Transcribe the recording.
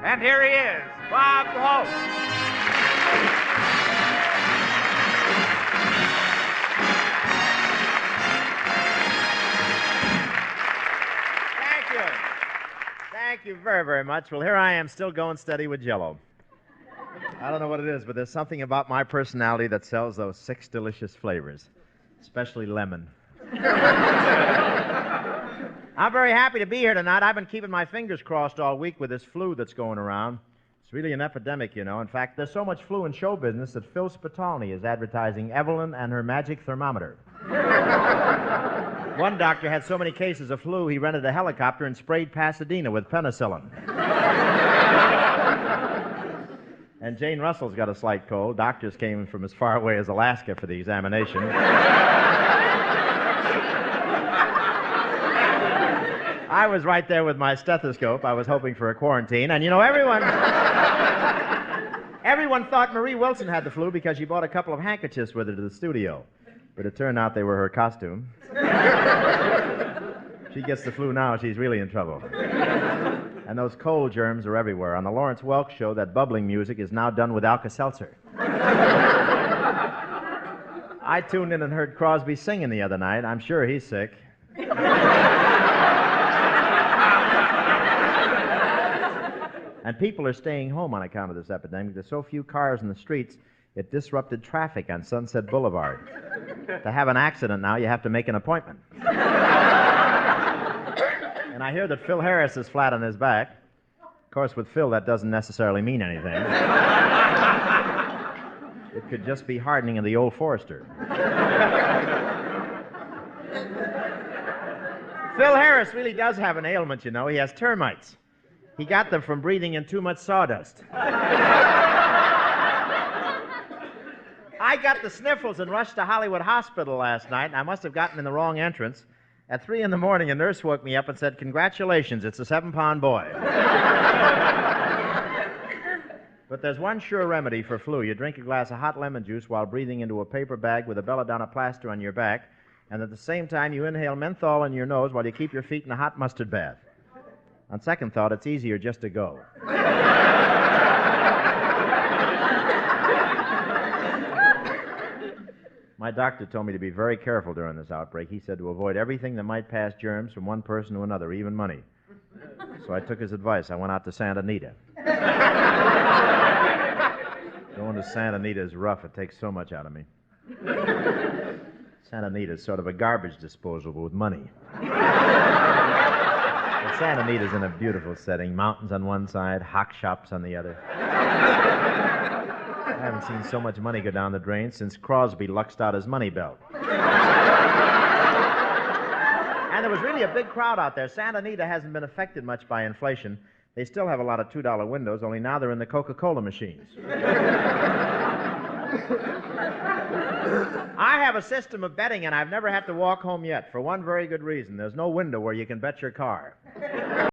And here he is, Bob Hope. Thank you. Thank you very, very much. Well, here I am still going steady with Jell-O. I don't know what it is, but there's something about my personality that sells those 6 delicious flavors, especially lemon. I'm very happy to be here tonight. I've been keeping my fingers crossed all week with this flu that's going around. It's really an epidemic, you know. In fact, there's so much flu in show business that Phil Spitalny is advertising Evelyn and her magic thermometer. One doctor had so many cases of flu, he rented a helicopter and sprayed Pasadena with penicillin. And Jane Russell's got a slight cold. Doctors came from as far away as Alaska for the examination. I was right there with my stethoscope. I was hoping for a quarantine. And, you know, everyone thought Marie Wilson had the flu because she bought a couple of handkerchiefs with her to the studio. But it turned out they were her costume. She gets the flu now, she's really in trouble. And those cold germs are everywhere. On the Lawrence Welk show, that bubbling music is now done with Alka-Seltzer. I tuned in and heard Crosby singing the other night. I'm sure he's sick. And people are staying home on account of this epidemic. There's so few cars in the streets, it disrupted traffic on Sunset Boulevard. To have an accident now, you have to make an appointment. And I hear that Phil Harris is flat on his back. Of course, with Phil, that doesn't necessarily mean anything. It could just be hardening of the old Forester. Phil Harris really does have an ailment, you know. He has termites. He got them from breathing in too much sawdust. I got the sniffles and rushed to Hollywood Hospital last night, and I must have gotten in the wrong entrance. At 3 a.m, a nurse woke me up and said, "Congratulations, it's a 7-pound boy." But there's one sure remedy for flu. You drink a glass of hot lemon juice while breathing into a paper bag with a belladonna plaster on your back, and at the same time you inhale menthol in your nose while you keep your feet in a hot mustard bath. On second thought, it's easier just to go. My doctor told me to be very careful during this outbreak. He said to avoid everything that might pass germs from one person to another, even money. So I took his advice. I went out to Santa Anita. Going to Santa Anita is rough. It takes so much out of me. Santa Anita is sort of a garbage disposal, but with money. But Santa Anita's in a beautiful setting. Mountains on one side, hock shops on the other. I haven't seen so much money go down the drain since Crosby luxed out his money belt. And there was really a big crowd out there. Santa Anita hasn't been affected much by inflation. They still have a lot of $2 windows, only now they're in the Coca-Cola machines. I have a system of betting, and I've never had to walk home yet, for one very good reason. There's no window where you can bet your car.